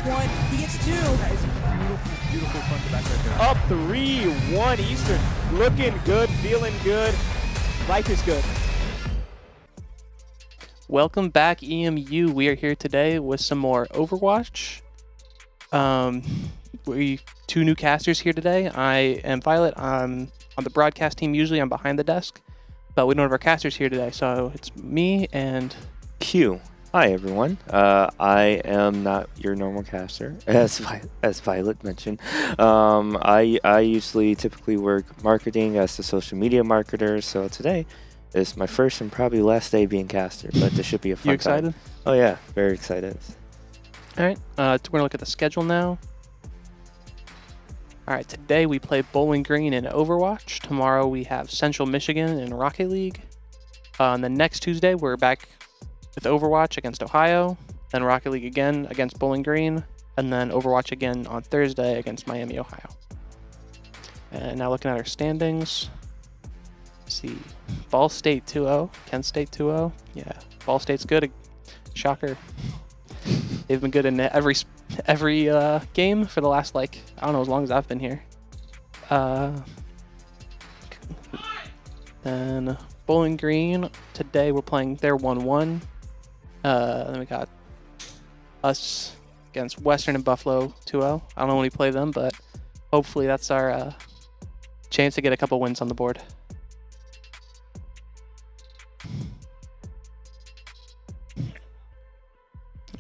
one. He gets two. That is a beautiful front to back right there. Up 3-1 Eastern. Looking good, feeling good. Life is good. Welcome back, EMU. We are here today with some more Overwatch. We two new casters here today. I am Violet. I'm on the broadcast team. Usually I'm behind the desk, but we don't have our casters here today, so it's me and Q. Hi everyone. I am not your normal caster, as Violet mentioned. I usually typically work marketing as a social media marketer, so today is my first and probably last day being caster, but this should be a fun you excited? time. Oh yeah, very excited. All right, we're gonna look at the schedule now. All right, today we play Bowling Green in Overwatch. Tomorrow we have Central Michigan in Rocket League. And then next Tuesday we're back with Overwatch against Ohio, then Rocket League again against Bowling Green, and then Overwatch again on Thursday against Miami, Ohio. And now looking at our standings. Let's see, Ball State 2-0, Kent State 2-0. Yeah, Ball State's good. Shocker. They've been good in every game for the last, I don't know, as long as I've been here. Then Bowling Green, today we're playing their 1-1. Then we got us against Western and Buffalo 2-0. I don't know when we play them, but hopefully that's our chance to get a couple wins on the board.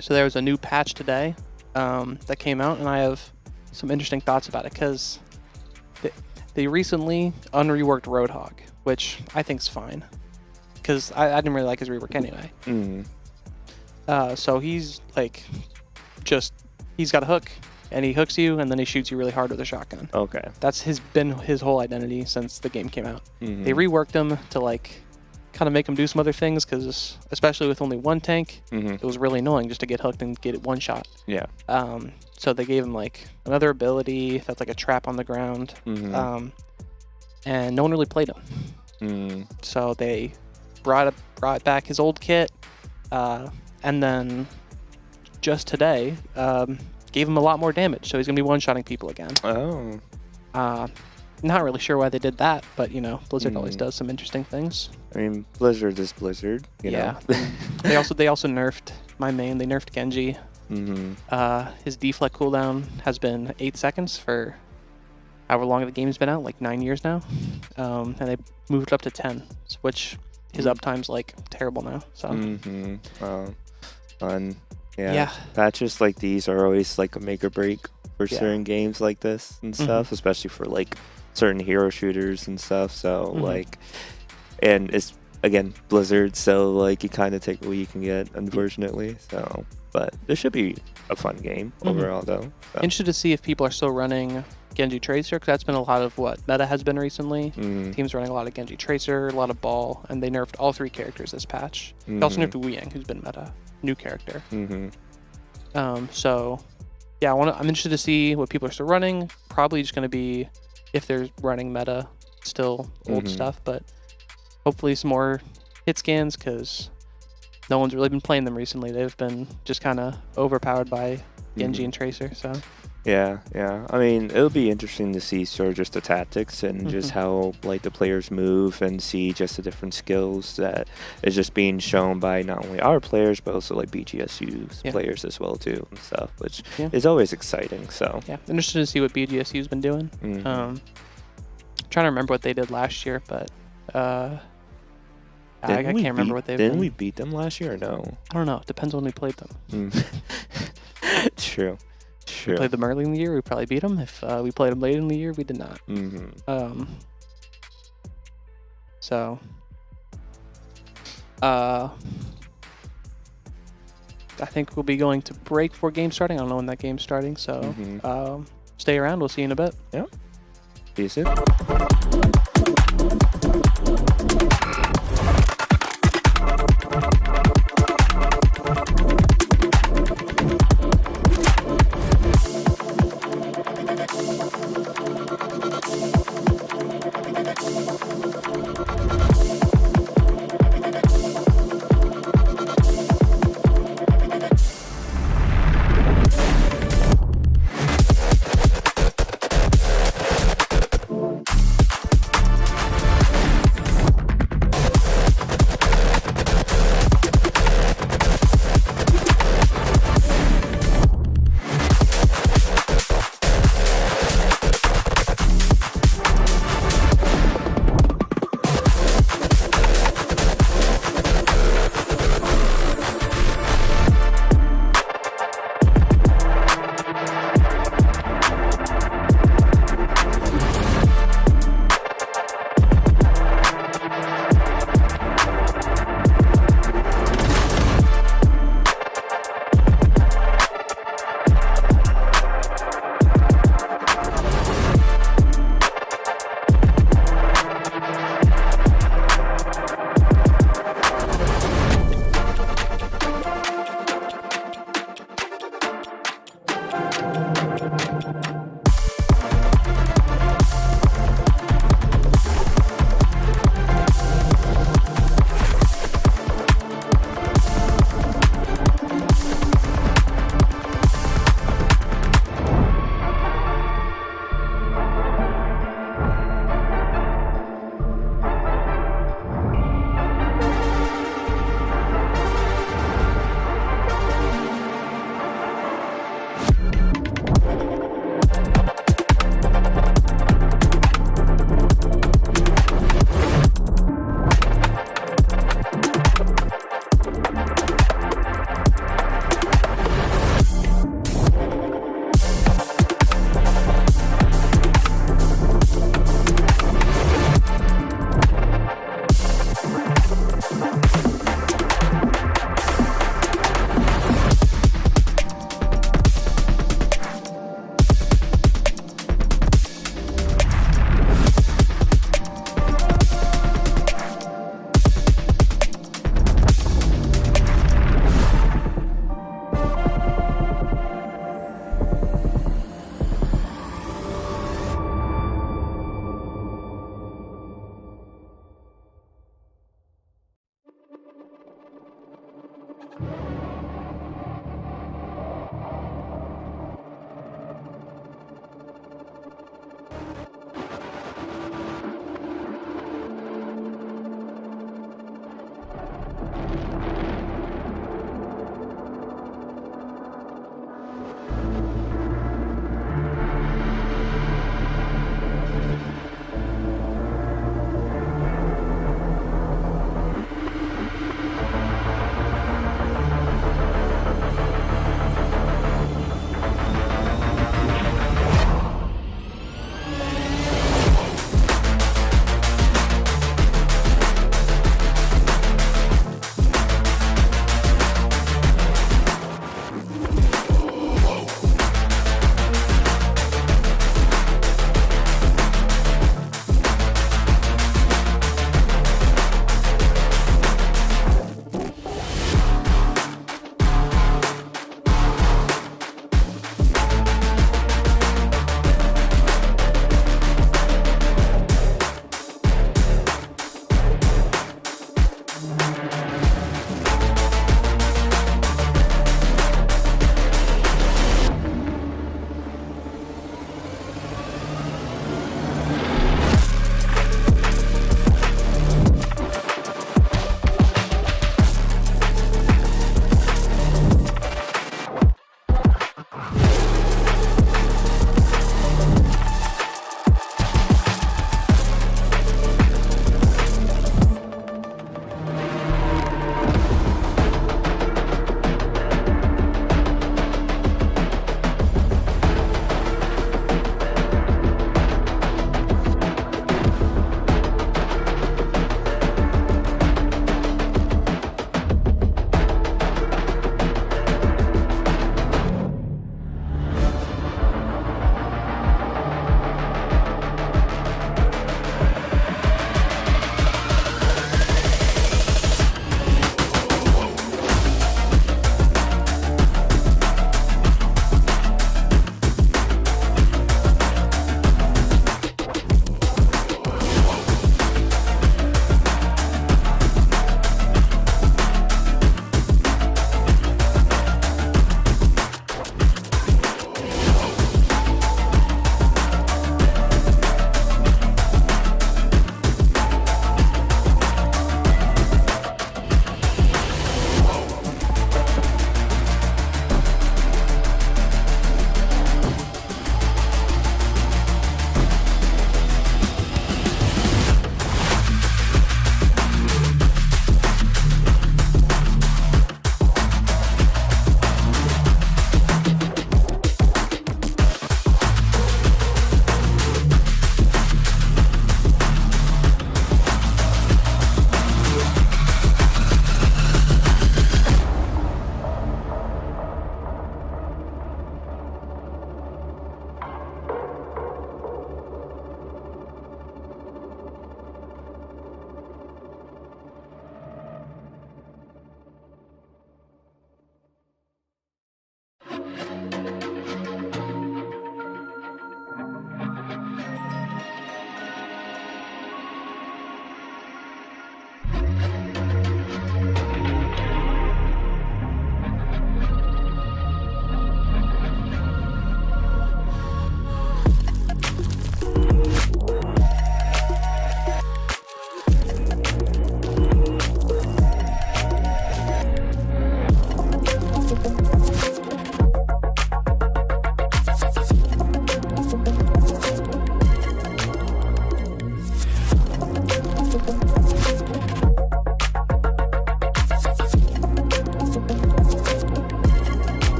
So there was a new patch today that came out, and I have some interesting thoughts about it because they recently unreworked Roadhog, which I think is fine because I didn't really like his rework anyway. So he's he's got a hook, and he hooks you, and then he shoots you really hard with a shotgun. Okay. That's been his whole identity since the game came out. They reworked him to kind of make him do some other things because, especially with only one tank, it was really annoying just to get hooked and get it one shot. Yeah. So they gave him another ability that's like a trap on the ground, and no one really played him. So they brought back his old kit, and then just today gave him a lot more damage. So he's gonna be one-shotting people again. Oh. Not really sure why they did that, but Blizzard always does some interesting things. I mean, Blizzard is Blizzard. You know? they also nerfed my main. They nerfed Genji. His deflect cooldown has been 8 seconds for however long the game's been out, 9 years now. And they moved it up to 10, which his uptime's terrible now. So. Fun. Yeah. Patches like these are always a make or break for certain games like this and stuff, especially for certain hero shooters and stuff. So and it's again Blizzard, so you kind of take what you can get, unfortunately. So, but this should be a fun game overall, though. So. Interested to see if people are still running Genji Tracer, because that's been a lot of what meta has been recently. Teams running a lot of Genji Tracer, a lot of Ball, and they nerfed all 3 characters this patch. They also nerfed Wu Yang, who's been meta, new character. So yeah, I'm interested to see what people are still running. Probably just going to be if they're running meta, still old stuff, but hopefully some more hit scans because no one's really been playing them recently. They've been just kind of overpowered by Genji and Tracer. So yeah. I mean, it'll be interesting to see sort of just the tactics and just how the players move and see just the different skills that is just being shown by not only our players but also BGSU's players as well too and stuff, which is always exciting. So yeah, interested to see what BGSU's been doing. Trying to remember what they did last year, but I can't remember what they've done. Didn't we beat them last year or no? I don't know. It depends when we played them. True. If we played them early in the year, we probably beat them. If we played them late in the year, we did not. So I think we'll be going to break before game starting. I don't know when that game's starting, so stay around. We'll see you in a bit. Yeah. See you soon.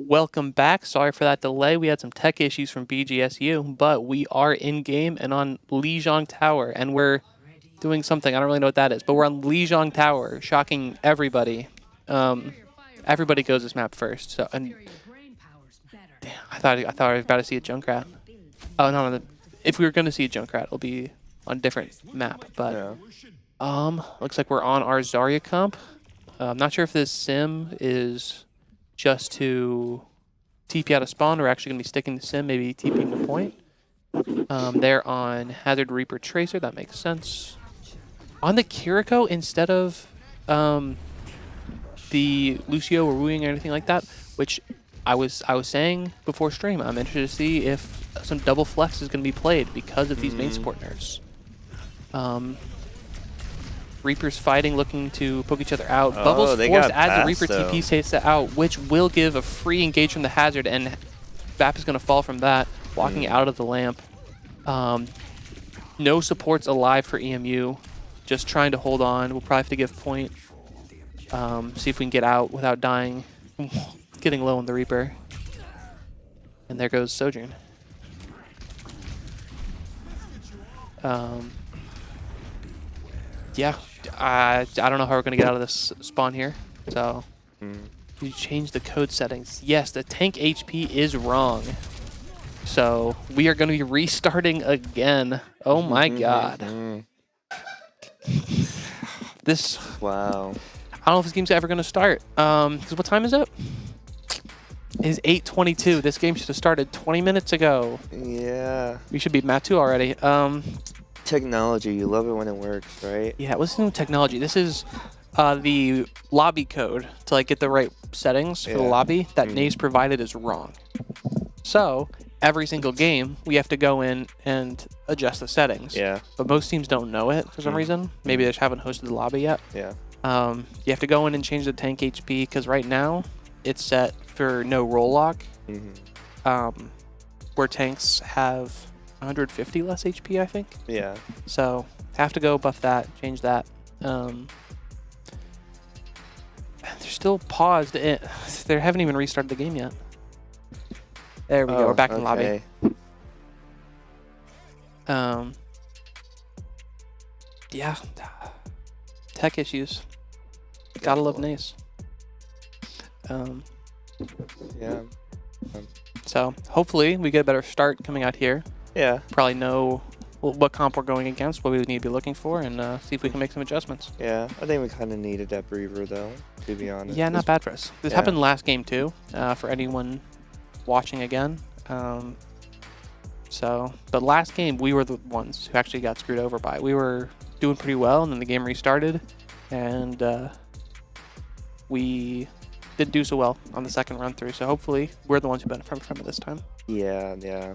welcome back. Sorry for that delay. We had some tech issues from BGSU, but we are in game and on Lijiang Tower, and we're doing something. I don't really know what that is, but we're on Lijiang Tower, shocking everybody. Everybody goes this map first. So, and damn, I thought I was about to see a Junkrat. Oh no, if we were going to see a Junkrat, it'll be on a different map. But looks like we're on our Zarya comp. I'm not sure if this sim is just to TP out of spawn. We're actually going to be sticking to sim, maybe TPing the point. They're on Hazard Reaper Tracer. That makes sense. On the Kiriko, instead of the Lucio or Wooing or anything like that, which I was saying before stream, I'm interested to see if some double flex is going to be played because of these main support nerfs. Reapers fighting, looking to poke each other out. Bubbles forced as the Reaper TP stays out, which will give a free engage from the Hazard, and Bap is going to fall from that, walking out of the lamp. No supports alive for EMU, just trying to hold on. We'll probably have to give point. See if we can get out without dying. Getting low on the Reaper. And there goes Sojourn. Yeah, I don't know how we're going to get out of this spawn here. So, you change the code settings. Yes, the tank HP is wrong. So, we are going to be restarting again. Oh my god. This... Wow. I don't know if this game's ever going to start. Because what time is it? It is 8:22. This game should have started 20 minutes ago. Yeah. We should be Mat 2 already. Technology, you love it when it works, right? Yeah, what's new technology? This is the lobby code to like get the right settings for the lobby that Naze provided is wrong. So every single game we have to go in and adjust the settings. Yeah. But most teams don't know it for some reason. Maybe they just haven't hosted the lobby yet. Yeah. You have to go in and change the tank HP because right now it's set for no roll lock. Where tanks have 150 less HP, I think. Yeah. So have to go buff that, change that. They're still paused. They haven't even restarted the game yet. There we go. We're back in the lobby. Yeah. Tech issues. Gotta love Nace. Yeah. So hopefully we get a better start coming out here. Yeah. Probably know what comp we're going against, what we need to be looking for, and see if we can make some adjustments. Yeah, I think we kind of needed that breather, though, to be honest. Yeah, not bad for us. This happened last game, too, for anyone watching again. So, the last game, we were the ones who actually got screwed over by it. We were doing pretty well, and then the game restarted, and we didn't do so well on the second run through. So, hopefully, we're the ones who benefit from it this time. Yeah, yeah.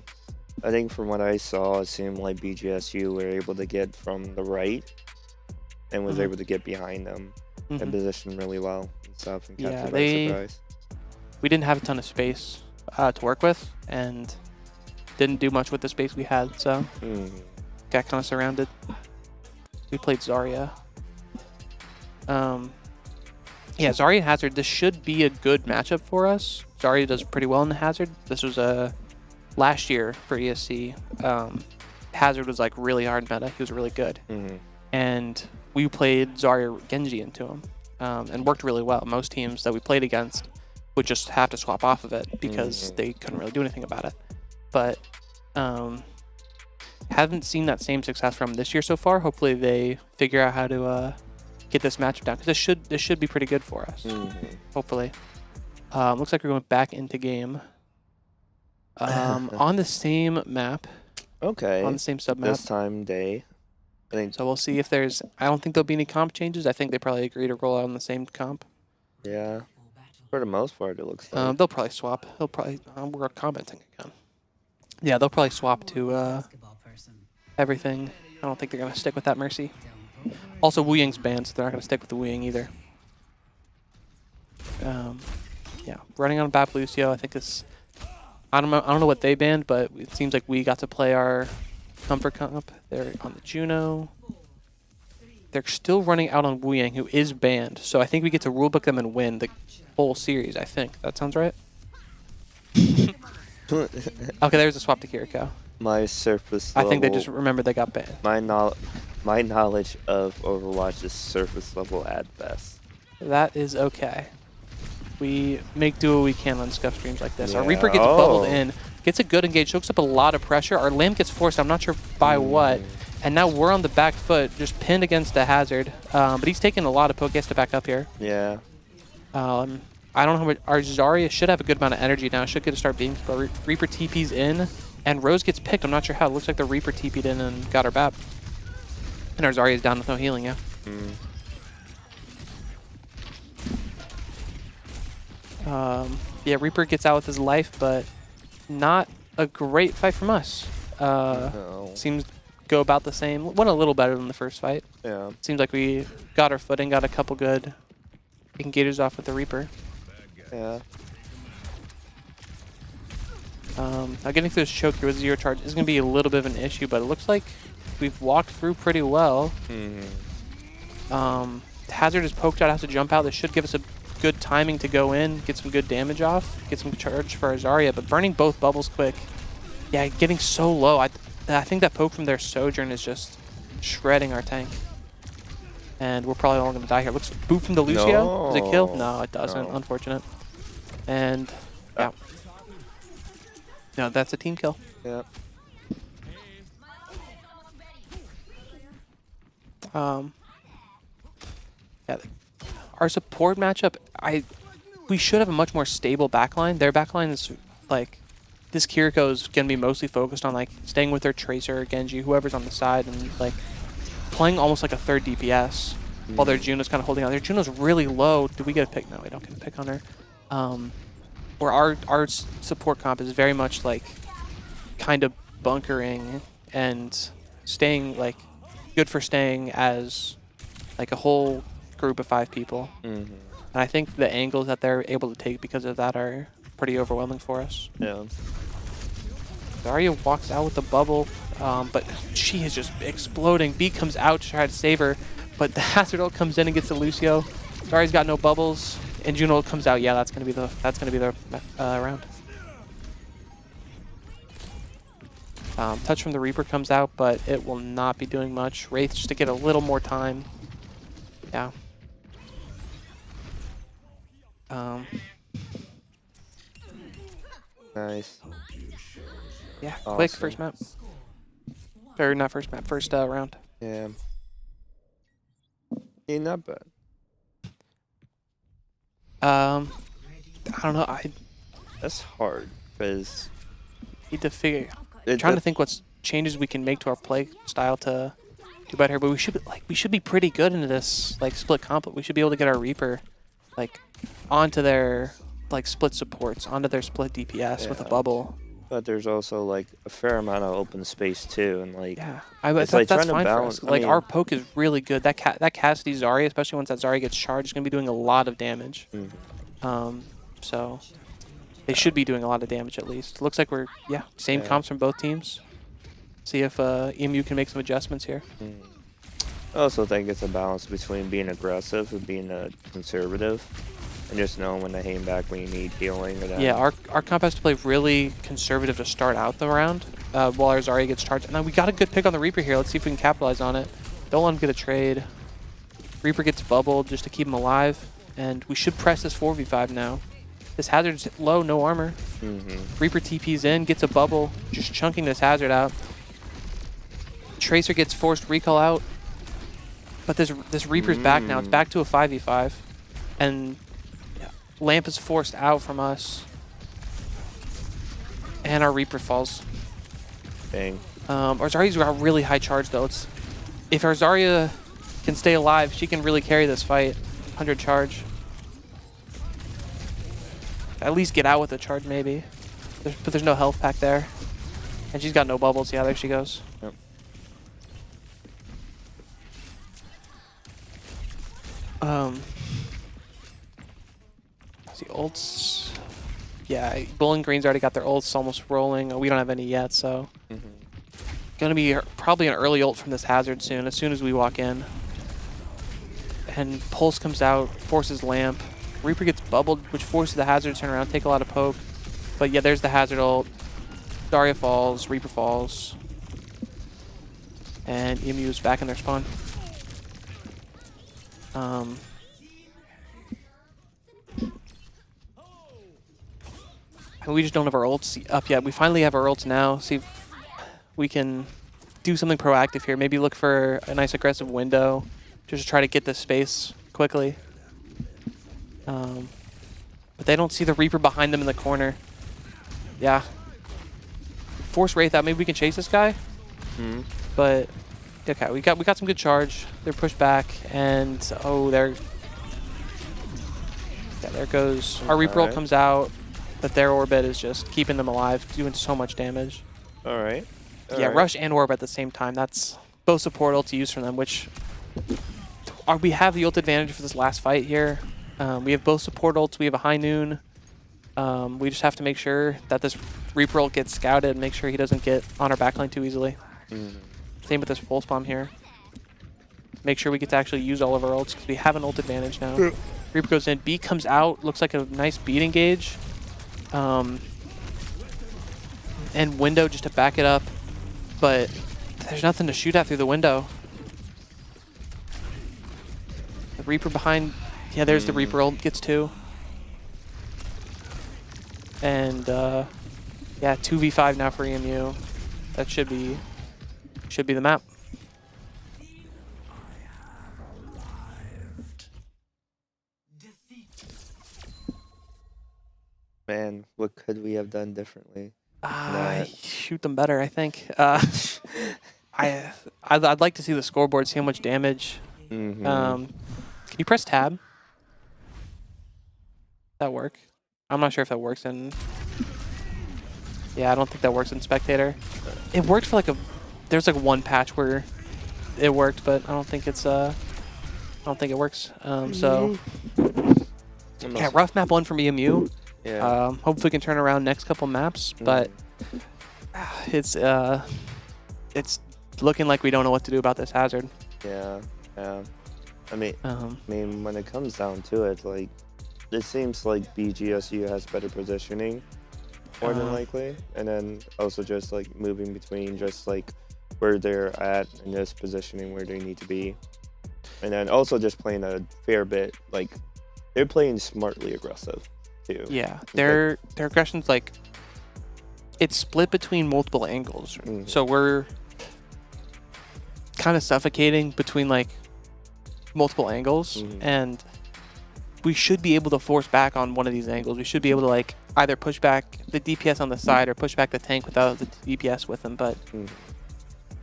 I think from what I saw, it seemed like BGSU were able to get from the right and was able to get behind them and position really well and stuff and capture by surprise. We didn't have a ton of space to work with and didn't do much with the space we had, so got kind of surrounded. We played Zarya. Yeah, Zarya and Hazard, this should be a good matchup for us. Zarya does pretty well in the Hazard. This was a... last year for ESC, Hazard was like really hard meta. He was really good. And we played Zarya Genji into him and worked really well. Most teams that we played against would just have to swap off of it because they couldn't really do anything about it. But haven't seen that same success from this year so far. Hopefully they figure out how to get this matchup down because this should be pretty good for us. Hopefully. Looks like we're going back into game. On the same map. Okay. On the same sub map. This time day. I think. So we'll see if there's... I don't think there'll be any comp changes. I think they probably agree to roll out on the same comp. Yeah. For the most part, it looks like. They'll probably swap. They'll probably... we're commenting again. Yeah, they'll probably swap to everything. I don't think they're going to stick with that Mercy. Also, Wu Ying's banned, so they're not going to stick with the Wu Ying either. Yeah, running on Bap Lucio, I think is... I don't know what they banned, but it seems like we got to play our comfort comp. They're on the Juno. They're still running out on Wu Yang, who is banned. So I think we get to rulebook them and win the whole series, I think. That sounds right? Okay, there's a swap to Kiriko. My surface I level, think they just remembered they got banned. my knowledge of Overwatch is surface level at best. That is okay. We do what we can on scuff streams like this. Our Reaper gets bubbled in, gets a good engage, soaks up a lot of pressure. Our Lamb gets forced, I'm not sure by what. And now we're on the back foot, just pinned against the hazard. But he's taking a lot of poke, he has to back up here. Yeah. I don't know how much. Our Zarya should have a good amount of energy now. Should get to start being. But Reaper TP's in, and Rose gets picked. I'm not sure how. It looks like the Reaper TP'd in and got her BAP. And our Zarya's down with no healing, yeah. Yeah, Reaper gets out with his life, but not a great fight from us. No. Seems go about the same. Went a little better than the first fight. Yeah. Seems like we got our footing, got a couple good engages off with the Reaper. Yeah. Now getting through this choke here with 0 charge is going to be a little bit of an issue, but it looks like we've walked through pretty well. Hazard is poked out, has to jump out. This should give us a good timing to go in, get some good damage off, get some charge for our Zarya, but burning both bubbles quick. Yeah, getting so low. I think that poke from their Sojourn is just shredding our tank. And we're probably all going to die here. Looks boot from the Lucio. No. Does it kill? No, it doesn't. No. Unfortunate. And yeah. No, that's a team kill. Yeah. Yeah. Our support matchup, we should have a much more stable backline. Their backline is like, this Kiriko is going to be mostly focused on like staying with their Tracer, Genji, whoever's on the side, and like playing almost like a third DPS while their Juno's kind of holding on. Their Juno's really low. Do we get a pick? No, we don't get a pick on her. Where our support comp is very much like kind of bunkering and staying like good for staying as like a whole group of 5 people. And I think the angles that they're able to take because of that are pretty overwhelming for us. Yeah. Zarya walks out with the bubble, but she is just exploding. B comes out to try to save her, but the Hazard ult comes in and gets the Lucio. Zarya's got no bubbles, and Juno comes out. Yeah, that's gonna be the round. Touch from the Reaper comes out, but it will not be doing much. Wraith just to get a little more time. Yeah. Nice. Yeah, Awesome. quick first map. Or not first map, first round. Yeah. Yeah, not bad. I don't know. I That's hard because need to figure. Trying to think what changes we can make to our play style to do better. But we should be pretty good into this like split comp. We should be able to get our Reaper like onto their like split supports, onto their split DPS with a bubble. But there's also like a fair amount of open space too, and like it's like that's trying to fine balance. for us. Like our poke is really good. That Cassidy Zarya, especially once that Zarya gets charged, is gonna be doing a lot of damage. So they should be doing a lot of damage at least. Looks like we're same comps from both teams. See if EMU can make some adjustments here. I also think it's a balance between being aggressive and being conservative, and just knowing when to hang back when you need healing. Or Yeah, our comp has to play really conservative to start out the round while our Zarya gets charged. And now we got a good pick on the Reaper here. Let's see if we can capitalize on it. Don't let him get a trade. Reaper gets bubbled just to keep him alive. And we should press this 4v5 now. This Hazard's low, no armor. Reaper TP's in, gets a bubble, just chunking this Hazard out. Tracer gets forced recall out. But this Reaper's back now. It's back to a 5v5. And Lamp is forced out from us. And our Reaper falls. Dang. Our Zarya's got really high charge though. If our Zarya can stay alive, she can really carry this fight. 100 charge. At least get out with a charge maybe. But there's no health pack there. And she's got no bubbles. Yeah, there she goes. Yep. See ults. Yeah, Bowling Green's already got their ults almost rolling. We don't have any yet, so gonna be probably an early ult from this Hazard soon. As soon as we walk in, and Pulse comes out, forces Lamp. Reaper gets bubbled, which forces the Hazard to turn around, take a lot of poke. But yeah, there's the Hazard ult. Daria falls, Reaper falls. And EMU is back in their spawn. We just don't have our ults up yet. We finally have our ults now. See if we can do something proactive here. Maybe look for a nice aggressive window. Just to try to get this space quickly. But they don't see the Reaper behind them in the corner. Yeah. Force Wraith out. Maybe we can chase this guy. But okay, we got some good charge. They're pushed back, and oh, there goes our Reaper ult comes out. But their orbit is just keeping them alive, doing so much damage. All right. Yeah, rush and orb at the same time. That's both support ult to use from them, which we have the ult advantage for this last fight here. We have both support ults. We have a high noon. We just have to make sure that this Reaper ult gets scouted and make sure he doesn't get on our backline too easily. Same with this pulse bomb here. Make sure we get to actually use all of our ults because we have an ult advantage now. Reaper goes in. B comes out. Looks like a nice beat engage. And window just to back it up. But there's nothing to shoot at through the window. The Reaper behind. Yeah, there's the Reaper ult. Gets 2. And yeah, 2v5 now for EMU. That should be the map. Man, what could we have done differently? Shoot them better, I think. I'd like to see the scoreboard, see how much damage. Can you press tab? That work? I'm not sure if that works in. Yeah, I don't think that works in spectator. It worked for like there's like one patch where it worked, but I don't think it's I don't think it works. So yeah, rough map 1 from EMU. Yeah. Hopefully we can turn around next couple maps, but it's looking like we don't know what to do about this Hazard. Yeah. I mean, when it comes down to it, like, it seems like BGSU has better positioning, more than likely, and then also just like moving between just like where they're at and just positioning where they need to be, and then also just playing a fair bit. Like, they're playing smartly aggressive too. Yeah, their aggression's like it's split between multiple angles, so we're kind of suffocating between like multiple angles, and we should be able to force back on one of these angles. We should be able to like either push back the DPS on the side or push back the tank without the DPS with them, but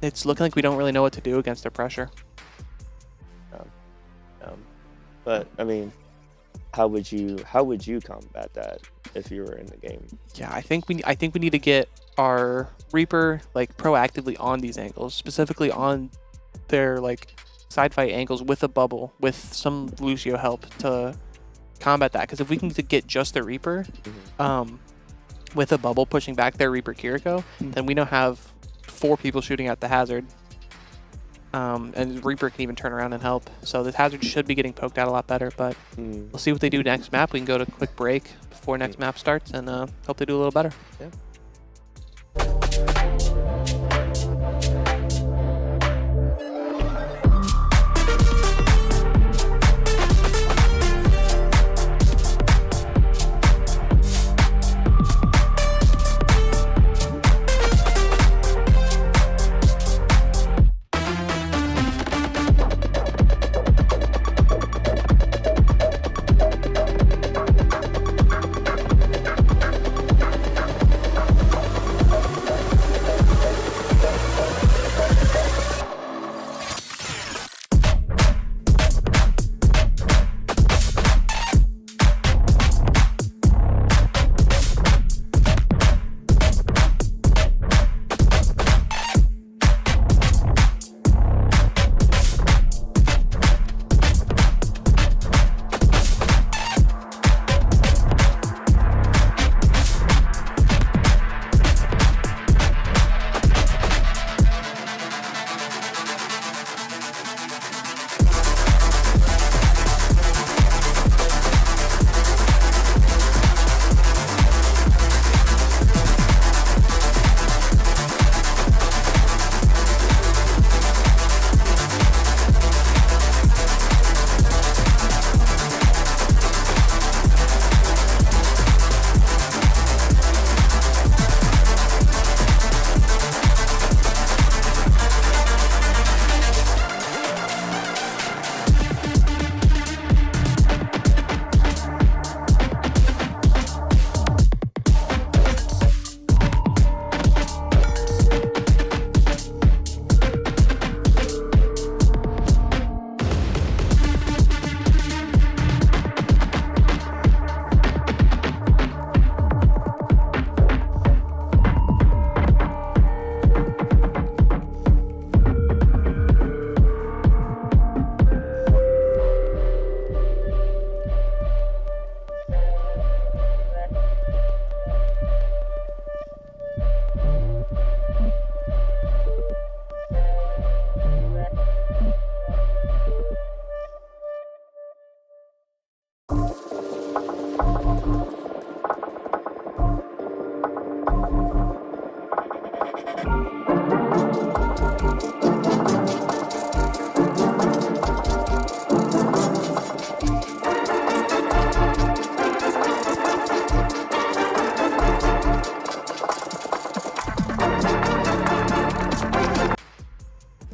it's looking like we don't really know what to do against their pressure. But I mean, how would you combat that if you were in the game? Yeah, I think we need to get our Reaper like proactively on these angles, specifically on their like side fight angles with a bubble, with some Lucio help to combat that. Because if we can get just the Reaper with a bubble pushing back their Reaper Kiriko, then we now have 4 people shooting at the Hazard. And Reaper can even turn around and help. So the Hazard should be getting poked out a lot better, but we'll see what they do next map. We can go to a quick break before next map starts and hope they do a little better. Yeah.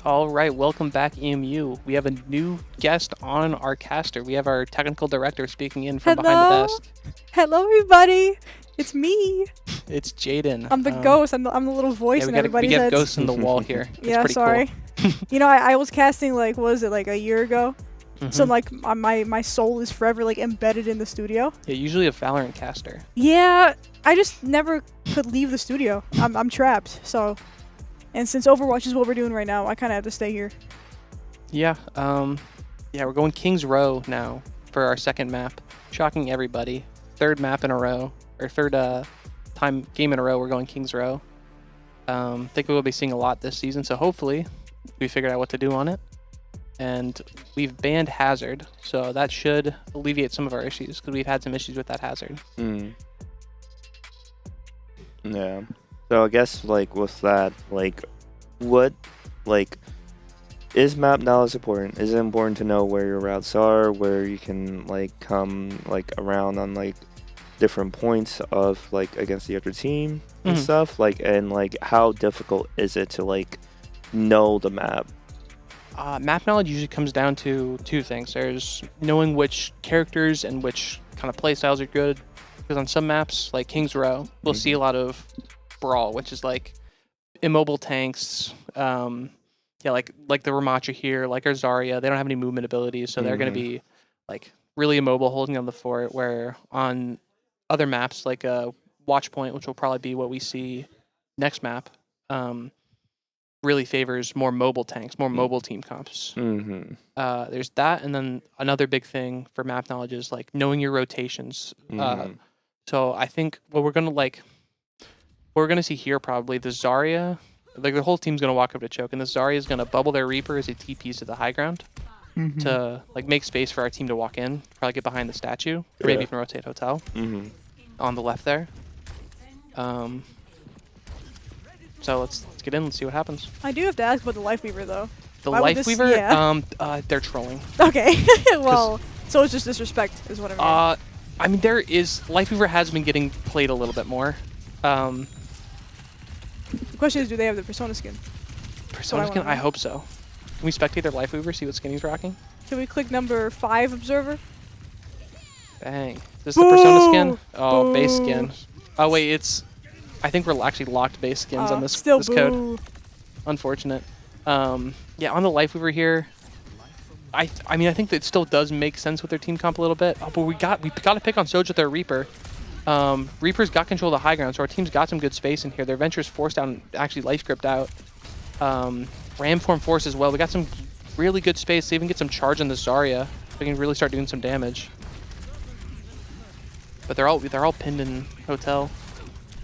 All right, welcome back, EMU. We have a new guest on our caster. We have our technical director speaking in from behind the desk. Hello, everybody. It's me. It's Jaden. I'm the ghost. I'm the little voice in everybody's heads. We heads. got ghosts in the wall here. Yeah, sorry. Cool. You know, I was casting like, what was it, like a year ago? So like my soul is forever like embedded in the studio. Yeah, usually a Valorant caster. Yeah, I just never could leave the studio. I'm trapped. So, and since Overwatch is what we're doing right now, I kind of have to stay here. Yeah. Yeah, we're going King's Row now for our second map. Shocking everybody. Third map in a row, or third game in a row. We're going King's Row. I think we'll be seeing a lot this season. So hopefully, we figured out what to do on it. And we've banned Hazard, so that should alleviate some of our issues, because we've had some issues with that Hazard. Yeah. So I guess, like, with that, like, what, like, is map knowledge important? Is it important to know where your routes are, where you can, like, come, like, around on, like, different points of, like, against the other team and stuff? Like, and, like, how difficult is it to, like, know the map? Map knowledge usually comes down to two things. There's knowing which characters and which kind of play styles are good. Because on some maps, like King's Row, we'll see a lot of brawl, which is like immobile tanks. Yeah, like the Ramacha here, like our Zarya, they don't have any movement abilities, so they're going to be like really immobile, holding on the fort. Where on other maps, like Watchpoint, which will probably be what we see next map, really favors more mobile tanks, more mobile team comps. There's that, and then another big thing for map knowledge is like knowing your rotations. So I think what we're gonna see here probably the Zarya, like the whole team's gonna walk up to choke, and the Zarya is gonna bubble their Reaper as he TPs to the high ground to like make space for our team to walk in, probably get behind the statue, or maybe even rotate Hotel on the left there. So let's get in. Let's see what happens. I do have to ask about the Life Weaver though. The Life Weaver, they're trolling. Okay, well, so it's just disrespect, is what I mean. I mean, Life Weaver has been getting played a little bit more. The question is, do they have the Persona skin? Persona skin? I hope so. Can we spectate their Life Weaver, see what skin he's rocking? Can we click number 5 observer? Bang. Is this the Persona skin? Oh, base skin. Oh wait, I think we're actually locked base skins on this code. Unfortunate. Yeah, on the Life Weaver here, I mean, I think that it still does make sense with their team comp a little bit. Oh, but we got to pick on Soj with their Reaper. Reaper's got control of the high ground, so our team's got some good space in here. Their Venture's forced down, actually life gripped out. Ramform force as well. We got some really good space to even get some charge on the Zarya. We can really start doing some damage. But they're all pinned in Hotel.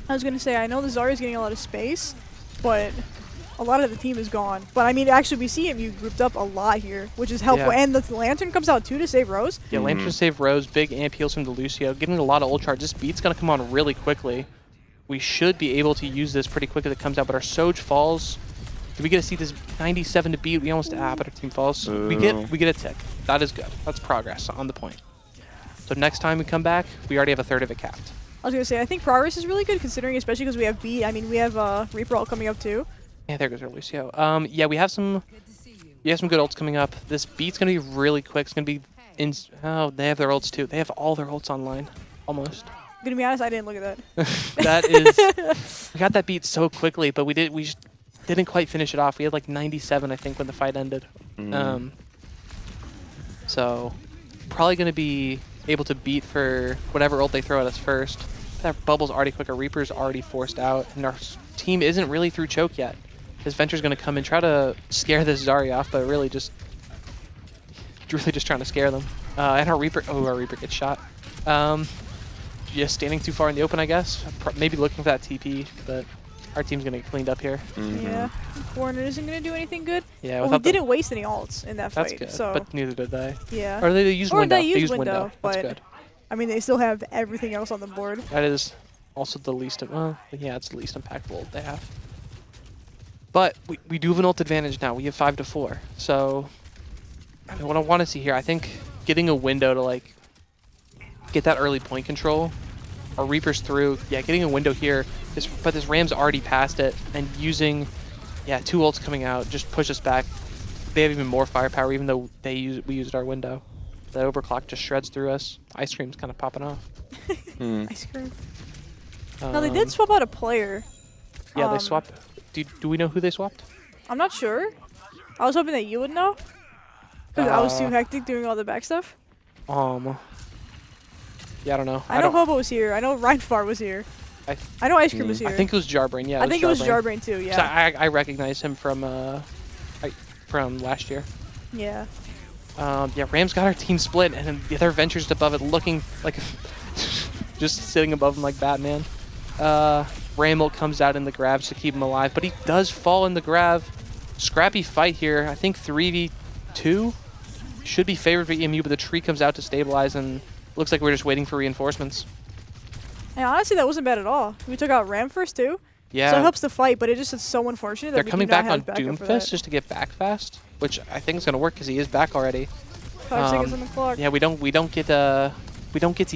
I was gonna say, I know the Zarya's getting a lot of space, but a lot of the team is gone. But I mean, actually, we see EMU grouped up a lot here, which is helpful. Yeah. And the Lantern comes out too to save Rose. Yeah, Lantern save Rose. Big amp heals from Delucio, getting a lot of ult charge. This beat's gonna come on really quickly. We should be able to use this pretty quickly as it comes out. But our Soj falls. Do we get to see this 97 to beat? We almost but our team falls. We get a tick. That is good. That's progress on the point. So next time we come back, we already have a third of it capped. I was gonna say, I think progress is really good considering, especially because we have beat. I mean, we have Reaper ult coming up too. Yeah, there goes our Lucio. Yeah, we have some good ults coming up. This beat's gonna be really quick. It's gonna be oh, they have their ults too. They have all their ults online, almost. I'm gonna be honest, I didn't look at that. That is, we got that beat so quickly, but we just didn't quite finish it off. We had like 97, I think, when the fight ended. So probably gonna be able to beat for whatever ult they throw at us first. That bubble's already quick. Our Reaper's already forced out, and our team isn't really through choke yet. His Venture's going to come and try to scare this Zarya off, but really just trying to scare them. And our Reaper gets shot. Just standing too far in the open, I guess. Maybe looking for that TP, but our team's going to get cleaned up here. Yeah, corner isn't going to do anything good. Yeah, well, we didn't waste any ults in that fight. That's good, so. But neither did they. Yeah. Or they used window. They used window. That's good. I mean, they still have everything else on the board. That is also the least, well, yeah, it's the least impactful ult they have. But we do have an ult advantage now. We have 5-4. So, I mean, what I want to see here, I think getting a window to like get that early point control. Our Reaper's through. Yeah, getting a window here. But this Ram's already past it, and using, yeah, 2 ults coming out just push us back. They have even more firepower, even though we used our window. That overclock just shreds through us. Ice cream's kind of popping off. Ice cream. No, they did swap out a player. Yeah, they swapped. Do we know who they swapped? I'm not sure. I was hoping that you would know. Because I was too hectic doing all the back stuff. Yeah, I don't know. I know Hobo was here. I know Reinfart was here. I know Ice Cream was here. I think it was Jarbrain. Yeah, I think it was Jarbrain too. Yeah. So I recognize him from last year. Yeah. Yeah, Ram's got our team split, and then the other Venture's above it, looking like just sitting above him like Batman. Ramel comes out in the grabs to keep him alive, but he does fall in the grab. Scrappy fight here. I think 3v2 should be favored for EMU, but the tree comes out to stabilize, and looks like we're just waiting for reinforcements. And honestly, that wasn't bad at all. We took out Ram first too. Yeah. So it helps the fight, but it just is so unfortunate that they're we coming do not back on have backup for Doomfist that. just to get back fast, which I think is going to work because he is back already. 5 seconds on the clock. Yeah, we don't get to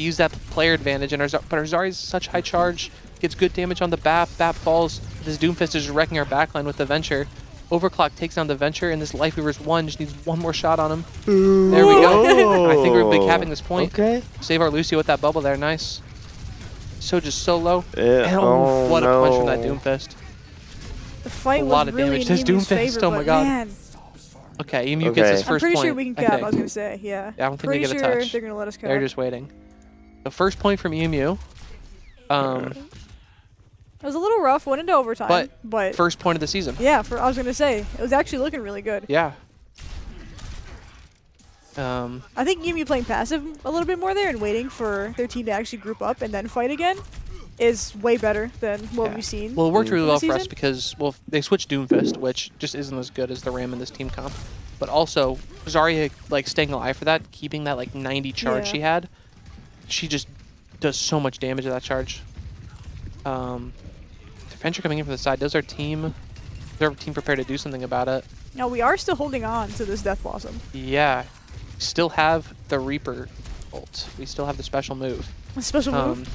use that player advantage, and but our Zarya's such high charge, gets good damage on the BAP. BAP falls. This Doomfist is wrecking our backline with the Venture. Overclock takes down the Venture, and this Lifeweaver's one just needs one more shot on him. There we go. I think we're big capping this point. Okay. Save our Lucio with that bubble there. Nice. So just so low. Yeah. And what a punch from that Doomfist. The fight A was lot of really damage. This in EMU's Doomfist, favor, oh my but god. Man, Okay, EMU gets his I'm first pretty point. sure we can I cap, I think. was going to say, yeah. Yeah, I don't think pretty they get sure a touch. they're going to let us cap. They're just waiting. The first point from EMU. It was a little rough, went into overtime, but First point of the season. yeah, I was going to say, it was actually looking really good. Yeah. I think EMU playing passive a little bit more there and waiting for their team to actually group up and then fight again is way better than what we've seen. Well, it worked really well this for us season. because, well, they switched Doomfist, which just isn't as good as the Ram in this team comp. But also, Zarya, like, staying alive for that, keeping that, like, 90 charge she had, she just does so much damage to that charge. Venture coming in from the side. Is our team prepared to do something about it? No, we are still holding on to this Death Blossom. Yeah. We still have the Reaper ult. We still have the special move. A special move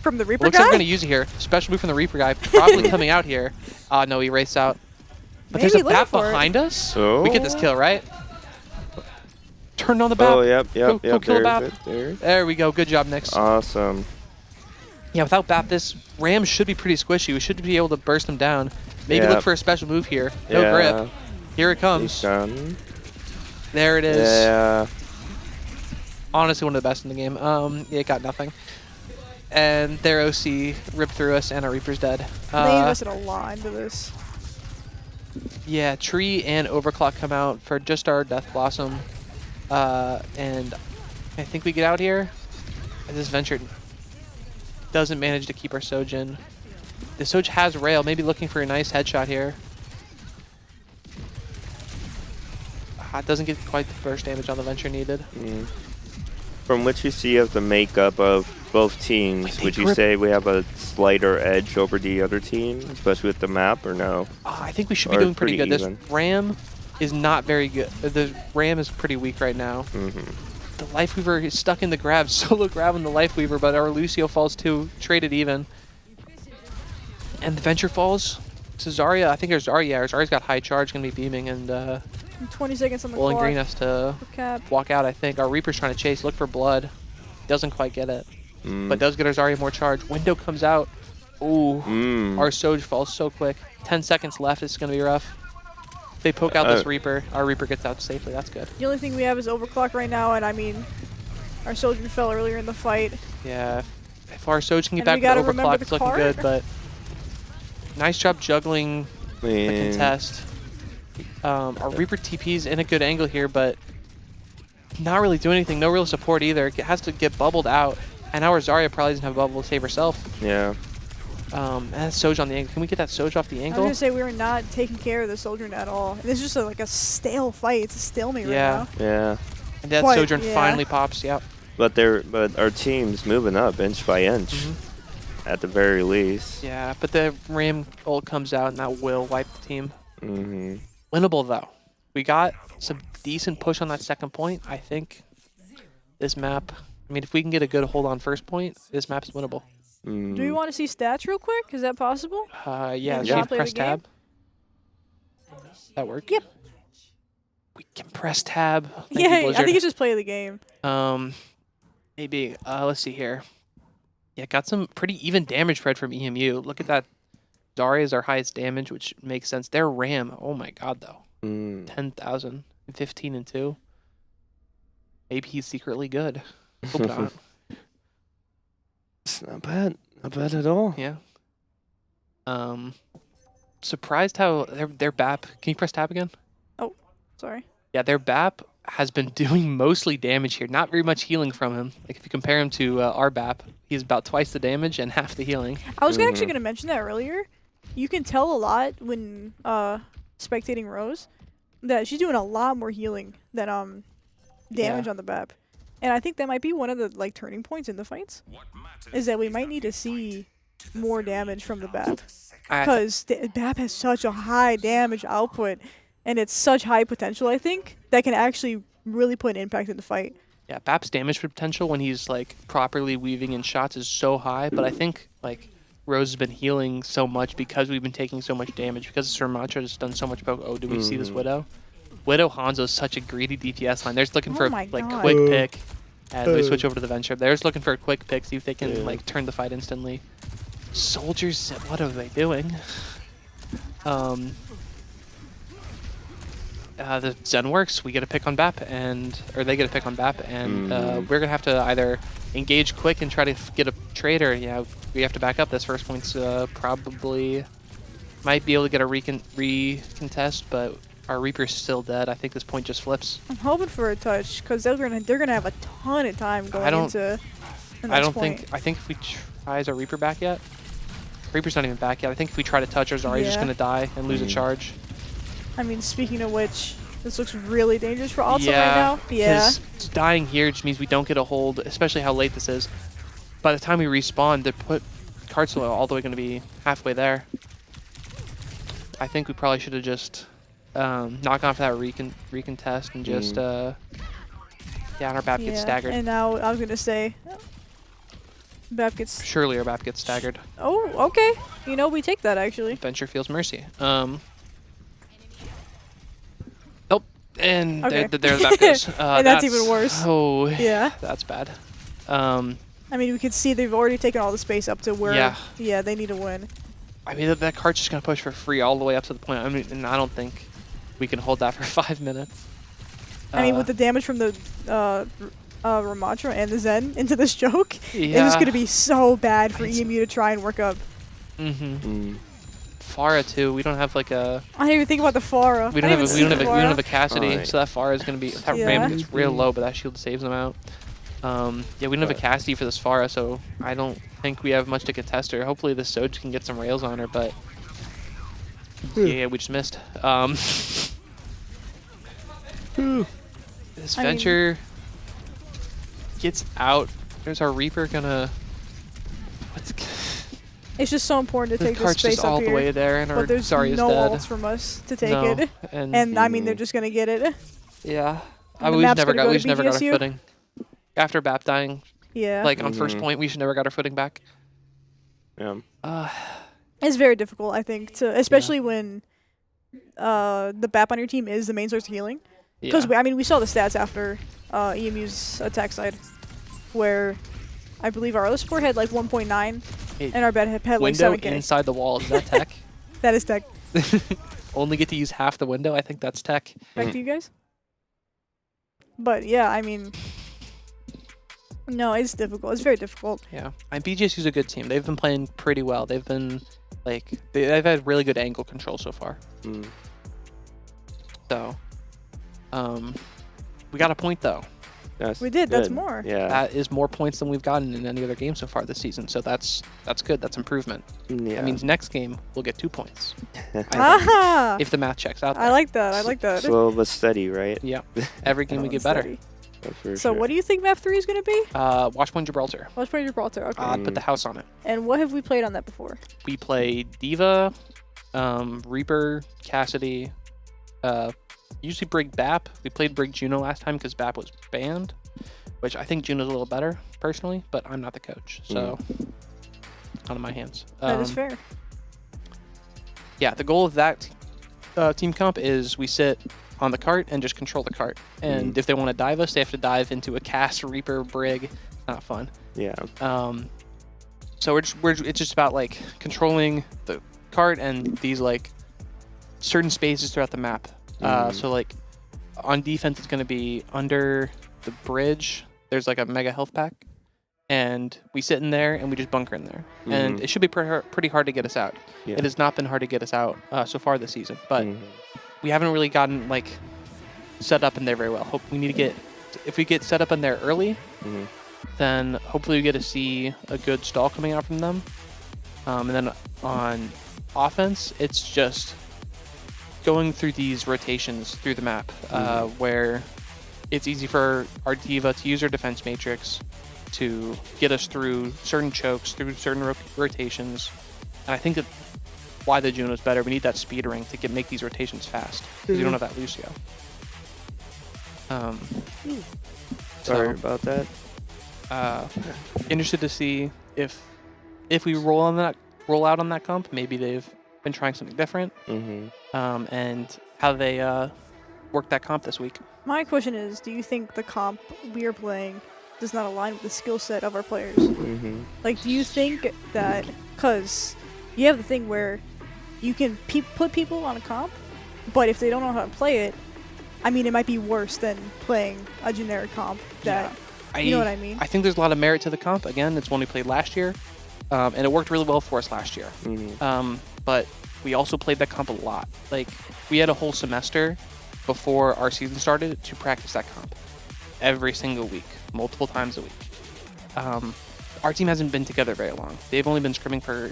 from the Reaper looks guy? like we're going to use it here. Special move from the Reaper guy. Probably coming out here. No, he raced out. But Maybe there's a looking BAP for it. behind us. Oh. We get this kill, right? Turn on the BAP. Oh, yep. Go kill the BAP. There. There we go. Good job, Nix. Awesome. Yeah, without BAP, this Ram should be pretty squishy. We should be able to burst him down. Maybe look for a special move here. No grip. Here it comes. There it is. Yeah. Honestly, one of the best in the game. It got nothing. And their OC ripped through us, and our Reaper's dead. They invested a lot into this. Yeah, Tree and Overclock come out for just our Death Blossom. And I think we get out here. And this Venture doesn't manage to keep our Sojin. The Soj has rail, maybe looking for a nice headshot here. It doesn't get quite the burst damage on the Venture needed. From what you see of the makeup of both teams, would you say we have a slighter edge over the other team, especially with the map, or no? I think we should be doing pretty good. This Ram is not very good. The Ram is pretty weak right now. The Lifeweaver is stuck in the grab, solo grab on the Lifeweaver, but our Lucio falls too, traded even. And the Venture falls to Zarya. I think there's Zarya. Zarya's got high charge, gonna be beaming, and 20 seconds on the Bowling clock. Green has to walk out, I think. Our Reaper's trying to chase, look for blood. Doesn't quite get it, but does get our Zarya more charge. Window comes out. Ooh, our Soj falls so quick. 10 seconds left, it's gonna be rough. If they poke out this Reaper, our Reaper gets out safely, that's good. The only thing we have is Overclock right now, and I mean, our Soldier fell earlier in the fight. Yeah, if our Soj can get And back we to gotta Overclock, it's looking cart. good, but nice job juggling the contest. Our Reaper TP's in a good angle here, but not really doing anything. No real support either. It has to get bubbled out, and now our Zarya probably doesn't have a bubble to save herself. Yeah. And that's Soj on the angle. Can we get that Soj off the I was angle? gonna say we were not taking care of the Soldier at all. This is just like a stale fight. It's a stalemate right now. Yeah. And that Quite, Sojourn yeah. finally pops. Yep. But our team's moving up inch by inch, at the very least. Yeah, but the Ram ult comes out and that will wipe the team. Winnable though. We got some decent push on that second point. I think this map. I mean, if we can get a good hold on first point, this map's winnable. Do we want to see stats real quick? Is that possible? Yeah. Yeah. Press tab. That work? Yep. We can press tab. Yeah, I think it's just play the game. Maybe. Let's see here. Yeah, got some pretty even damage spread from EMU. Look at that. Zarya is our highest damage, which makes sense. Their Ram, oh my god, though. 10,000, 15 and 2. Maybe he's secretly good. Hope not. It's not bad. Not bad at all. Yeah. Surprised how their BAP. Can you press tab again? Oh, sorry. Yeah, their BAP has been doing mostly damage here. Not very much healing from him. Like if you compare him to our BAP, he's about twice the damage and half the healing. I was actually going to mention that earlier. You can tell a lot when spectating Rose that she's doing a lot more healing than damage on the BAP. And I think that might be one of the turning points in the fights. Is that we might need to see more damage from the BAP. Because BAP has such a high damage output and it's such high potential, I think, that can actually really put an impact in the fight. Yeah, BAP's damage potential when he's properly weaving in shots is so high, but I think Rose has been healing so much because we've been taking so much damage, because Sir Mantra has done so much poke. Oh, do we see this Widow? Widow Hanzo is such a greedy DPS line. They're just looking for a quick pick. And we switch over to the Venture. They're just looking for a quick pick, see if they can turn the fight instantly. Soldiers, what are they doing? The Zen works. We get a pick on BAP, or they get a pick on BAP, and we're gonna have to either engage quick and try to get a trade, or we have to back up. This first point's probably might be able to get a recontest, but our Reaper's still dead. I think this point just flips. I'm hoping for a touch because they're gonna have a ton of time going into the next point. I think if we try, is our Reaper back yet? Reaper's not even back yet. I think if we try to touch, our Zarya's just gonna die and lose a charge. I mean, speaking of which, this looks really dangerous for Alta right now. Yeah. Because dying here just means we don't get a hold, especially how late this is. By the time we respawn, the cards are all the way going to be halfway there. I think we probably should have just knocked off that recontest and just, and our BAP gets staggered. And now I was going to say, BAP gets... Surely our BAP gets staggered. Oh, okay. We take that, actually. Venture feels mercy. And there that goes. And that's even worse. Oh, yeah. That's bad. I mean, we can see they've already taken all the space up to where, they need to win. I mean, that cart's just going to push for free all the way up to the point. I mean, and I don't think we can hold that for 5 minutes. I mean, with the damage from the Ramatra and the Zen into this joke, it's just going to be so bad for EMU to try and work up. Pharah too. We don't have a. I didn't even think about the Pharah. We don't have a Cassidy, so that Pharah is going to be. That Ram gets real low, but that shield saves them out. We don't have a Cassidy for this Pharah, so I don't think we have much to contest her. Hopefully this Soj can get some rails on her, but we just missed. This Venture gets out. There's our Reaper gonna. It's just so important to take this space just all up here. The way there, and but there's no ults from us to take it. And I mean, they're just gonna get it. Yeah. We never got our footing. After BAP dying, on first point, we should never got our footing back. Yeah. It's very difficult, I think, especially when the BAP on your team is the main source of healing. Because we saw the stats after EMU's attack side, where I believe our other support had 1.9, and our BAP had 7K. Window inside the wall, is that tech? That is tech. Only get to use half the window, I think that's tech. Back to you guys. But yeah, I mean, no, it's difficult. It's very difficult. Yeah, and BGSU is a good team. They've been playing pretty well. They've been they've had really good angle control so far. So, we got a point though. We did. That's more. Yeah. That is more points than we've gotten in any other game so far this season. So that's good. That's improvement. Yeah. That means next game we'll get 2 points. If the math checks out. I like that. I like that. Slow but steady, right? Yeah. Every game we get better. So what do you think map 3 is going to be? Watchpoint Gibraltar. Watchpoint Gibraltar, okay. I'd put the house on it. And what have we played on that before? We played Diva, Reaper, Cassidy, usually Brig Bap. We played Brig Juno last time because Bap was banned, which I think Juno's a little better, personally, but I'm not the coach, so out of my hands. That is fair. Yeah, the goal of that team comp is we sit on the cart and just control the cart. And if they want to dive us, they have to dive into a Cass, Reaper, Brig. It's not fun. Yeah. So it's just about like controlling the cart and these like certain spaces throughout the map. So like on defense, it's going to be under the bridge. There's like a mega health pack, and we sit in there and we just bunker in there. And it should be pretty hard to get us out. Yeah. It has not been hard to get us out so far this season, but we haven't really gotten like set up in there very well. We need to get, if we get set up in there early, then hopefully we get to see a good stall coming out from them. And then on offense, it's just going through these rotations through the map where it's easy for our Diva to use her defense matrix to get us through certain chokes, through certain rotations. And I think that why the Juno's better, we need that speed ring to make these rotations fast, because we don't have that Lucio. Sorry about that. Interested to see if we roll out on that comp. Maybe they've been trying something different, and how they work that comp this week. My question is, do you think the comp we are playing does not align with the skill set of our players? Like, do you think that, because you have the thing where you can put people on a comp, but if they don't know how to play it, I mean, it might be worse than playing a generic comp that, you know what I mean? I think there's a lot of merit to the comp. Again, it's one we played last year, and it worked really well for us last year. But we also played that comp a lot. Like, we had a whole semester before our season started to practice that comp every single week, multiple times a week. Our team hasn't been together very long. They've only been scrimming for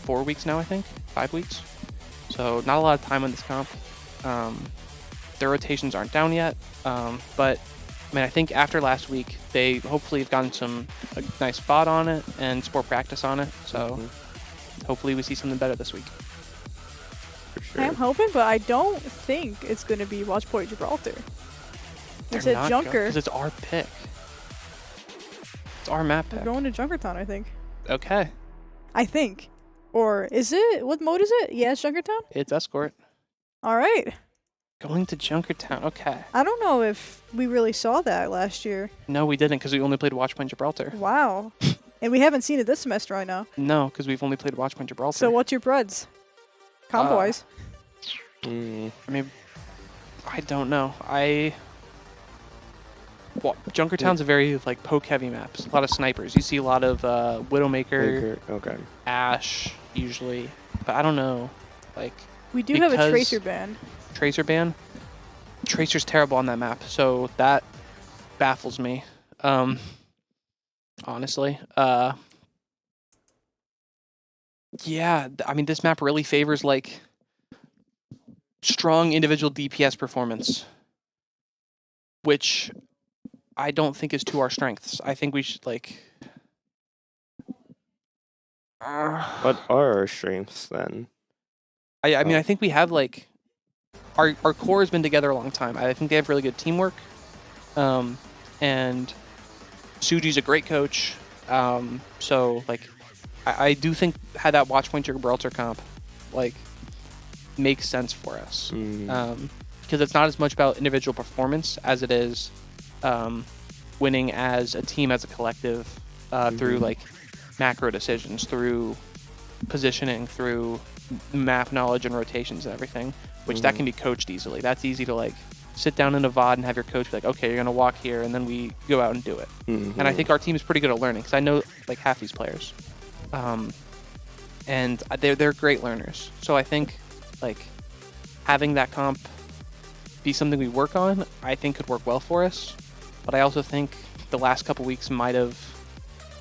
4 weeks now, I think, 5 weeks. So not a lot of time on this comp. Their rotations aren't down yet, but I mean, I think after last week, they hopefully have gotten a nice spot on it and sport practice on it. So hopefully we see something better this week. For sure. I'm hoping, but I don't think it's going to be Watchpoint Gibraltar. It's a Junker. Because it's our pick. It's our map We're pick. going to Junkertown, I think. Okay. I think. Or is it? What mode is it? Yeah, it's Junkertown? It's Escort. All right. Going to Junkertown. Okay. I don't know if we really saw that last year. No, we didn't, because we only played Watchpoint Gibraltar. Wow. And we haven't seen it this semester right now. No, because we've only played Watchpoint Gibraltar. So what's your Bruds? Comp-wise? I mean, I don't know. Junkertown's a very like poke-heavy map. There's a lot of snipers. You see a lot of Widowmaker, Ashe usually, but I don't know. Like, we do have a Tracer ban. Tracer ban? Tracer's terrible on that map, so that baffles me. Honestly. Yeah, I mean, this map really favors like strong individual DPS performance, which I don't think is to our strengths. I think we should like. What are our strengths then? I mean, I think we have like our core has been together a long time. I think they have really good teamwork, and Suji's a great coach. So like, I do think had that Watchpoint Gibraltar comp like makes sense for us, because it's not as much about individual performance as it is winning as a team, as a collective, through like macro decisions, through positioning, through map knowledge and rotations and everything, which that can be coached easily. That's easy to like sit down in a VOD and have your coach be like, okay, you're going to walk here, and then we go out and do it. And I think our team is pretty good at learning, because I know like half these players. And they're great learners. So I think like having that comp be something we work on, I think could work well for us. But I also think the last couple weeks might have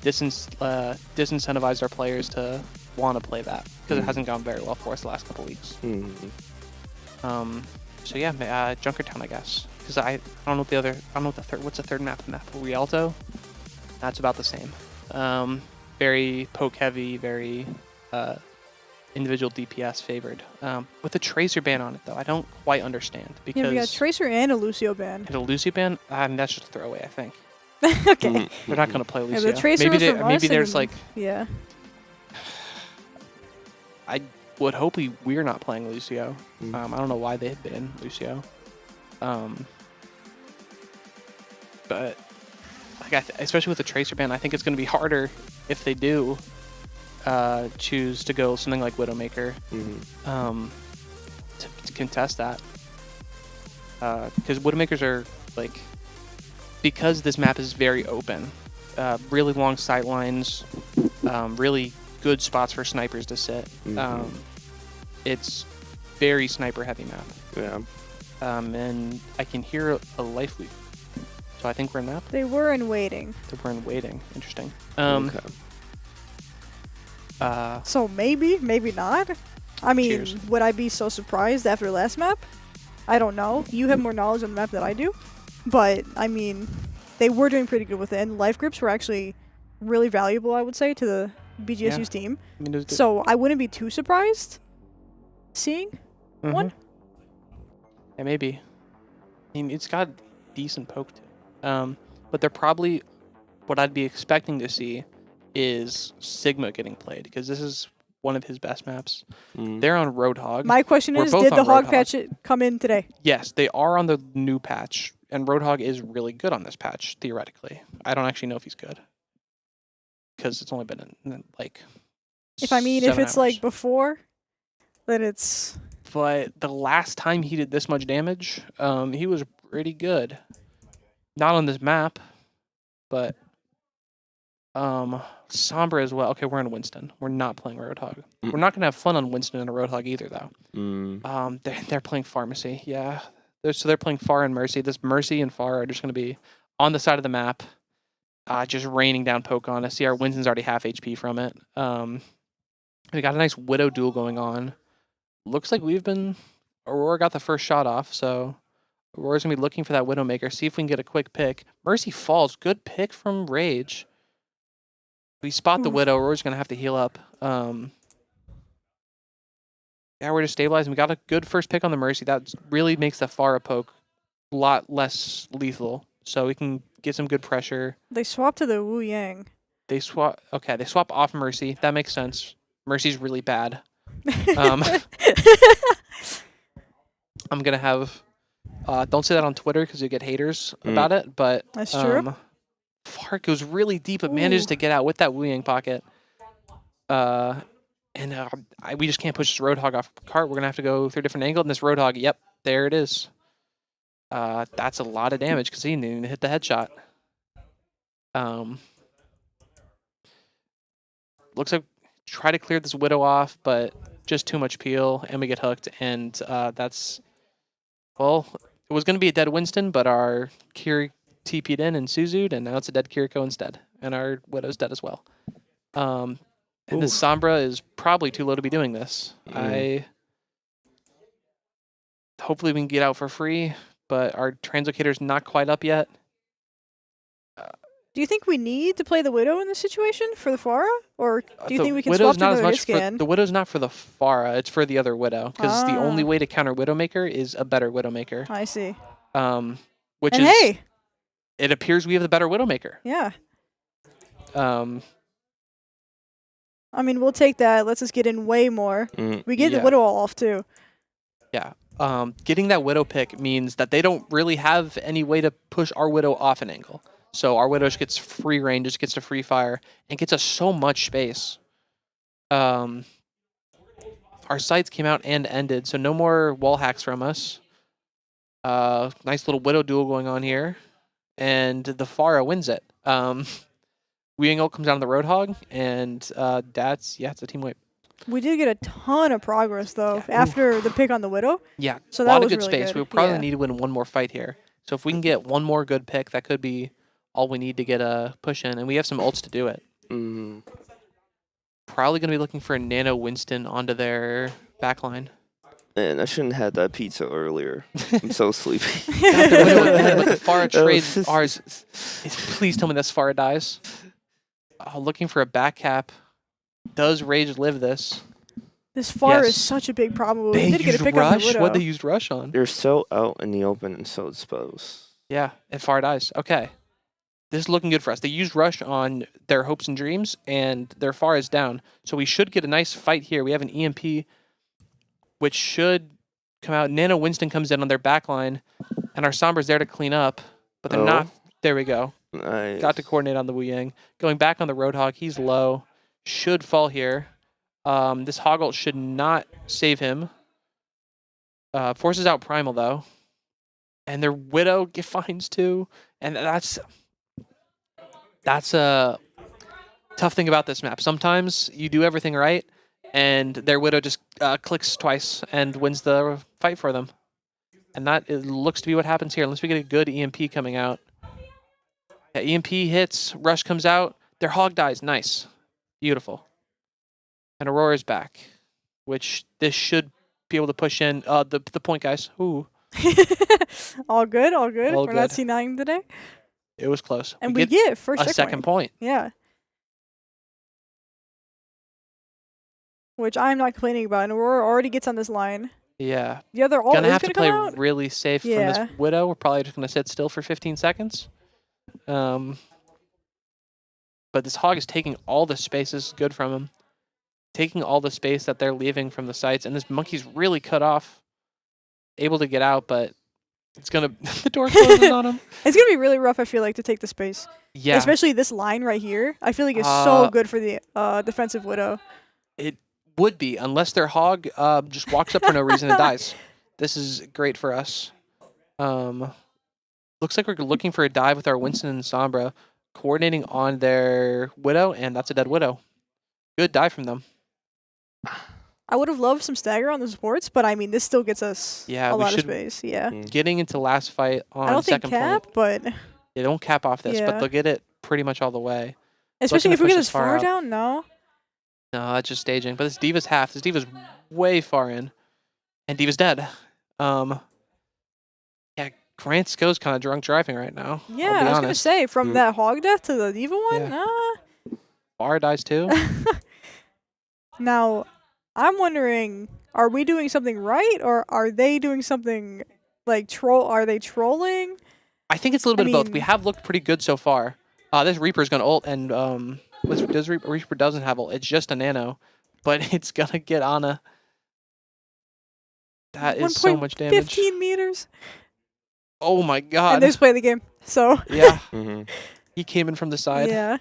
disincentivized our players to want to play that, because it hasn't gone very well for us the last couple weeks. So yeah, Junkertown, I guess. because I don't know what the third. What's the third map? Rialto. That's about the same. Very poke heavy, very individual DPS favored. With a Tracer ban on it though, I don't quite understand because Yeah, we got Tracer and a Lucio ban. and a Lucio ban. That's just a throwaway, I think. Okay. They're not going to play Lucio. Yeah, the Tracer was from us, maybe there's and like. Yeah. I would hope we're not playing Lucio. I don't know why they had been Lucio. But like especially with the Tracer ban, I think it's going to be harder if they do choose to go something like Widowmaker to contest that. Because Widowmakers are like, because this map is very open, really long sight lines, really good spots for snipers to sit. It's very sniper heavy map. Yeah. And I can hear a life leak. So I think we're in map. They were in waiting. They were in waiting. Interesting. Okay. So maybe not. I mean, Cheers. would I be so surprised after last map? I don't know. You have more knowledge on the map than I do. But, I mean, they were doing pretty good with it. And life grips were actually really valuable, I would say, to the BGSU's team. I mean, So I wouldn't be too surprised seeing one. Yeah, maybe. I mean, it's got decent poke to it. But they're probably, what I'd be expecting to see is Sigma getting played, because this is one of his best maps. They're on Roadhog. My question We're is, both did the on hog Roadhog. patch come in today? Yes, they are on the new patch, and Roadhog is really good on this patch, theoretically. I don't actually know if he's good, because it's only been in like If it's 7 hours. like before, then it's... But the last time he did this much damage, he was pretty good. Not on this map, but Sombra as well. Okay, we're in Winston. We're not playing Roadhog. We're not gonna have fun on Winston and a Roadhog either, though. They're playing Pharmacy. Yeah, they're playing Far and Mercy. This Mercy and Far are just gonna be on the side of the map, just raining down poke on us. See, our Winston's already half HP from it. We got a nice Widow duel going on. Looks like Aurora got the first shot off, so Aurora's going to be looking for that Widowmaker, see if we can get a quick pick. Mercy falls. Good pick from Rage. We spot the Widow. Aurora's going to have to heal up. Yeah, we're just stabilizing. We got a good first pick on the Mercy. That really makes the Pharah poke a lot less lethal, so we can get some good pressure. They swapped to the Wu Yang. They swap off Mercy. That makes sense. Mercy's really bad. I'm gonna have don't say that on Twitter because you get haters about it, but That's true. Fark goes really deep but manages to get out with that Wu Yang pocket. We just can't push this Roadhog off cart. We're gonna have to go through a different angle, and this Roadhog, yep, there it is. That's a lot of damage because he didn't even hit the headshot. Looks like try to clear this Widow off, but just too much peel, and we get hooked, and that's, well, it was going to be a dead Winston, but our Kiri TP'd in and Suzu'd, and now it's a dead Kiriko instead, and our Widow's dead as well. And the Sombra is probably too low to be doing this. Hopefully we can get out for free, but our Translocator's not quite up yet. Do you think we need to play the Widow in this situation for the Pharah? Or do you The think we can Widow's swap to not as the much Iscan? the Widow's not for the Pharah, it's for the other Widow, because the only way to counter Widowmaker is a better Widowmaker. I see. Which And is, hey! it appears we have the better Widowmaker. Yeah. Um, I mean, we'll take that. Let's just get in way more. We get the yeah. Widow all off, too. Yeah. Getting that Widow pick means that they don't really have any way to push our Widow off an angle. So our Widow just gets free range, just gets to free fire, and gets us so much space. Our sights came out and ended, so no more wall hacks from us. Nice little Widow duel going on here. And the Pharah wins it. Wu comes down to the Roadhog, and it's a team wipe. We did get a ton of progress, though, after the pick on the Widow. Yeah, So a that lot was of good really space. good. We probably Yeah. need to win one more fight here. So if we can get one more good pick, that could be all we need to get a push in, and we have some ults to do it. Probably going to be looking for a Nano Winston onto their backline. Man, I shouldn't have had that pizza earlier. I'm so sleepy. God, the Widow again with the Pharah trade. Ours. Please tell me this Pharah dies. Oh, looking for a back cap. Does Rage live this? This Pharah Yes. is such a big problem. We They did get a used pick on the Rush? Widow. What they used Rush on? They're so out in the open and so exposed. Yeah, and Pharah dies. Okay. This is looking good for us. They used Rush on their hopes and dreams, and their Pharah is down. So we should get a nice fight here. We have an EMP, which should come out. Nano Winston comes in on their back line, and our Sombra's there to clean up, but they're not. There we go. Nice. Got to coordinate on the Wu Yang. Going back on the Roadhog, he's low. Should fall here. This Hoggle should not save him. Forces out Primal, though. And their Widow finds too. And that's a tough thing about this map. Sometimes you do everything right, and their Widow just clicks twice and wins the fight for them. And that looks to be what happens here, unless we get a good EMP coming out. Yeah, EMP hits, Rush comes out, their Hog dies. Nice. Beautiful. And Aurora's back, which this should be able to push in the point, guys. Ooh. all good, all good. All We're not good. C9 today. It was close. And we get first a second point. Yeah. Which I'm not complaining about. And Aurora already gets on this line. Yeah. The other ult Gonna is have gonna to play come out. really safe from Yeah. this Widow. We're probably just gonna sit still for 15 seconds. But this Hog is taking all the space. This is good from him. Taking all the space that they're leaving from the sites, and this Monkey's really cut off. Able to get out, but it's gonna the door closes on him. It's gonna be really rough, I feel like, to take the space. Yeah. Especially this line right here. I feel like it's so good for the defensive Widow. It would be, unless their Hog just walks up for no reason and dies. This is great for us. Looks like we're looking for a dive with our Winston and Sombra, coordinating on their Widow, and that's a dead Widow. Good dive from them. I would have loved some stagger on the supports, but I mean, this still gets us a lot of space. Yeah. Getting into last fight on I don't think second cap, point. but They don't cap off this, Yeah. but they'll get it pretty much all the way. especially to if we push get this this far far out. down, no. No, that's just staging. But this Diva's half. This Diva's way far in. And Diva's dead. Yeah, Grant Sko's kind of drunk driving right now. Yeah, I'll be I was gonna honest. say from that Hog death to the Diva one. Yeah. Nah. Bar dies too. Now, I'm wondering, are we doing something right, or are they doing something like troll? Are they trolling? I think it's a little bit of both. We mean- have looked pretty good so far. This Reaper's gonna ult, and Reaper doesn't have ult. It's just a nano, but it's gonna get Ana. That is so much damage. 15 meters. Oh my god. And they just play the game. So. Yeah. Mm-hmm. He came in from the side Yeah.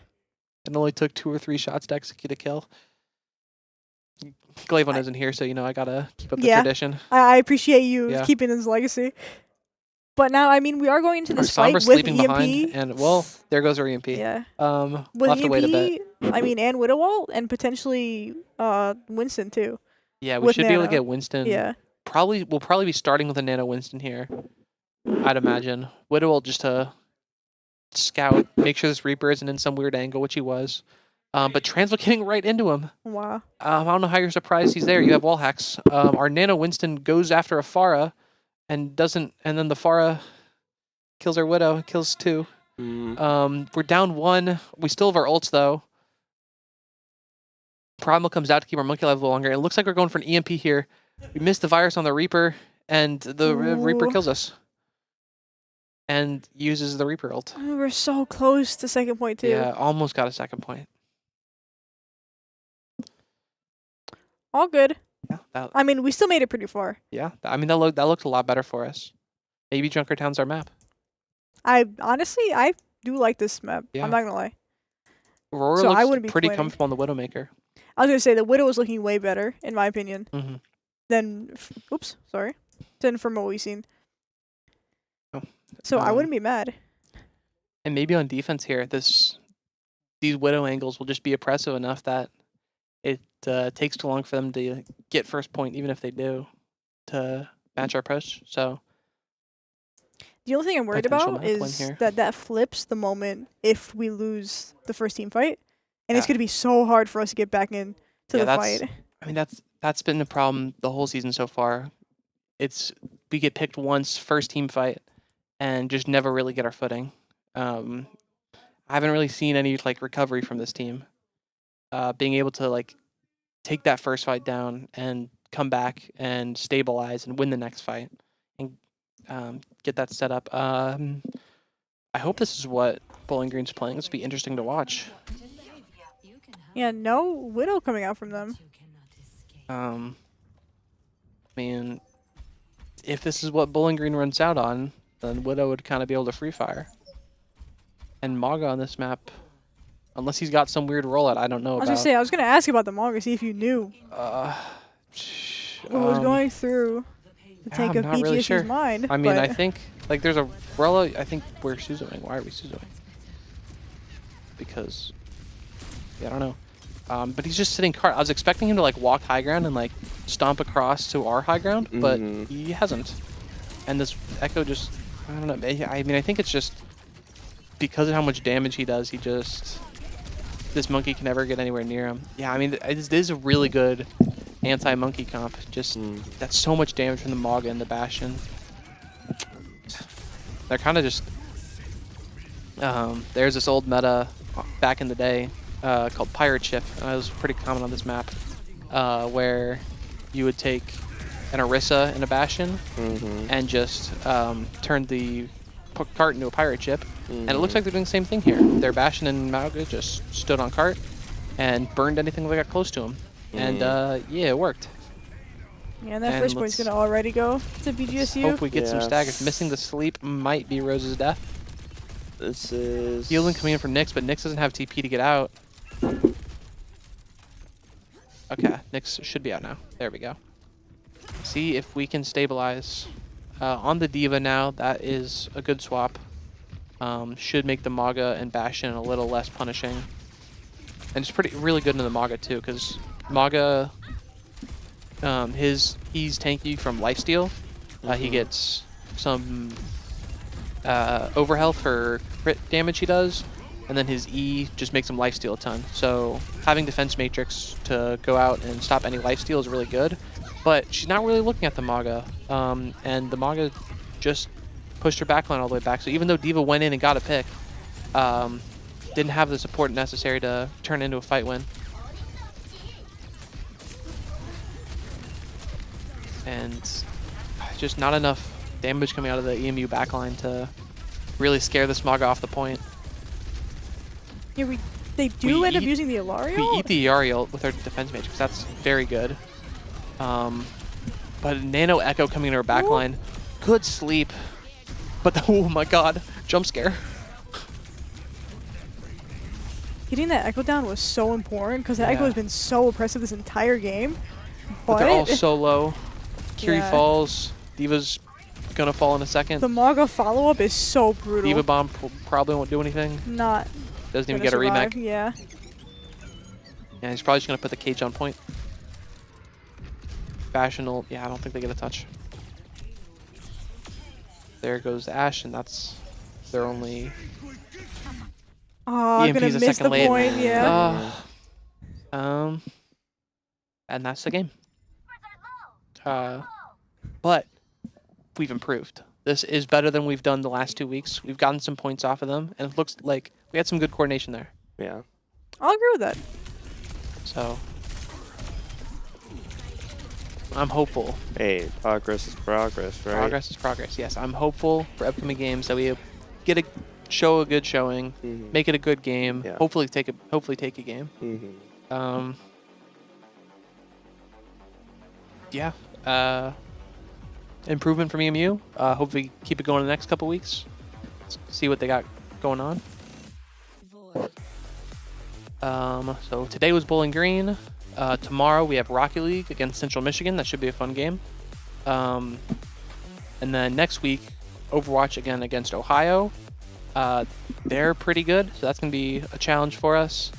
and only took 2 or 3 shots to execute a kill. Glavon isn't here, so I gotta keep up the tradition. I appreciate you Yeah. keeping his legacy. But now, I mean, we are going into Our this fight Sombra's with sleeping EMP. behind, and well, there goes our EMP. Yeah. We'll With have to wait a bit. EMP, I mean, and Widowalt, and potentially Winston too. Yeah, we with should be able to Nano. get Winston. Yeah. We'll probably be starting with a Nano Winston here. I'd imagine. Widow will just scout, make sure this Reaper isn't in some weird angle, which he was. But getting right into him. Wow. I don't know how you're surprised he's there. You have wall hacks. Our Nano Winston goes after a Pharah and doesn't, and then the Pharah kills our Widow, kills 2. We're down 1. We still have our ults though. Primal comes out to keep our monkey alive a little longer. It looks like we're going for an EMP here. We missed the virus on the Reaper, and the Reaper Ooh. kills us. And uses the Reaper ult. We were so close to second point too. Yeah, almost got a second point. All good. Yeah, I mean, we still made it pretty far. I mean that looked a lot better for us. Maybe Junkertown's our map. I do like this map. Yeah. I'm not gonna lie. Aurora So I looks wouldn't be pretty complaining. comfortable on the Widowmaker. I was gonna say the Widow was looking way better, in my opinion, Mm-hmm. than from what we've seen. Oh, So I wouldn't be mad. And maybe on defense here, these Widow angles will just be oppressive enough that it takes too long for them to get first point, even if they do, to match our push. So The only thing I'm worried Potential about map win is here. that flips the moment if we lose the first team fight, and it's Yeah. gonna be so hard for us to get back into the fight. I mean that's been the problem the whole season so far. we get picked once, first team fight, and just never really get our footing. I haven't really seen any like recovery from this team. Being able to like take that first fight down and come back and stabilize and win the next fight and get that set up. I hope this is what Bowling Green's playing. This will be interesting to watch. Yeah, no Widow coming out from them. I mean, if this is what Bowling Green runs out on, then Widow would kind of be able to free fire. And Maga on this map, unless he's got some weird rollout I don't know about. I was gonna ask about the Maga, see if you knew what was going through the tank of BGSU's really sure. mind. I mean, I think like there's a rollout. I think we're Suzuing. Why are we Suzuing? Because I don't know. But he's just sitting cart. I was expecting him to like walk high ground and like stomp across to our high ground, but he hasn't. And this Echo just, I don't know. I mean, I think it's just because of how much damage he does. This monkey can never get anywhere near him. Yeah, I mean, this is a really good anti-monkey comp. Just that's so much damage from the Maga and the Bastion. They're kind of just. There's this old meta back in the day. Called Pirate Ship. It was pretty common on this map, where you would take an Orisa and a Bastion and just turn the cart into a pirate ship. And it looks like they're doing the same thing here. Their Bastion and Maga just stood on cart and burned anything that got close to them. And yeah, it worked. Yeah, and that first point's gonna already go to BGSU. Hope we get some staggers. Missing the sleep might be Rose's death. This is Healing coming in from Nyx, but Nyx doesn't have TP to get out. Okay, Nyx should be out now. There we go. See if we can stabilize. On the D.Va now, that is a good swap. Should make the Maga and Bastion a little less punishing. And it's really good in the Maga too, because Maga, he's tanky from lifesteal. He gets some overhealth for crit damage he does, and then his E just makes him lifesteal a ton. So having defense matrix to go out and stop any lifesteal is really good. But she's not really looking at the Maga, and the Maga just pushed her backline all the way back. So even though D.Va went in and got a pick, didn't have the support necessary to turn into a fight win. And just not enough damage coming out of the EMU backline to really scare this Maga off the point. Yeah, they do end up using the Ilariel? We eat the Ilariel with our defense matrix. That's very good. But Nano Echo coming into our backline. Good sleep. But oh my god, jump scare. Getting that Echo down was so important because the Echo has been so oppressive this entire game. But they're all so low. Kiri falls. D.Va's gonna fall in a second. The Maga follow-up is so brutal. D.Va bomb probably won't do anything. Doesn't even get a remake. Yeah. Yeah, he's probably just gonna put the cage on point. Bastion will, yeah, I don't think they get a touch. There goes the Ashe, and that's their only. Oh, I'm gonna miss the point. Yeah. And that's the game. But we've improved. This is better than we've done the last 2 weeks. We've gotten some points off of them, and it looks like we had some good coordination there. Yeah. I'll agree with that. So I'm hopeful. Hey, progress is progress, right? Progress is progress. Yes, I'm hopeful for upcoming games that we get show a good showing, make it a good game. Yeah. Hopefully take a game. Yeah. Improvement from EMU. Hopefully keep it going in the next couple weeks. Let's see what they got going on. So today was Bowling Green. Tomorrow we have Rocket League against Central Michigan. That should be a fun game. And then next week, Overwatch again against Ohio. They're pretty good, so that's going to be a challenge for us.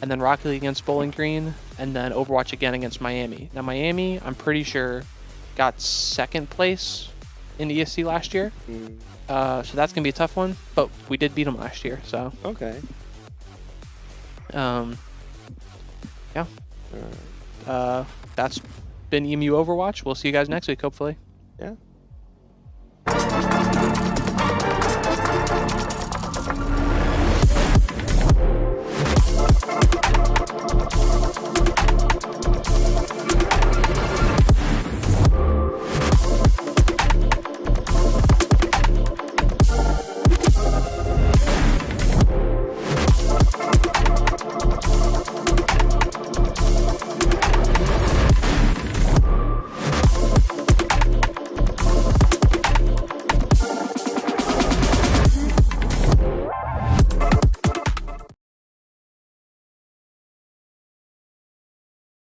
And then Rocket League against Bowling Green, and then Overwatch again against Miami. Now Miami, I'm pretty sure, got second place in ESC last year. So that's going to be a tough one, but we did beat them last year, so. Okay. Yeah. That's been EMU Overwatch. We'll see you guys next week, hopefully. Yeah.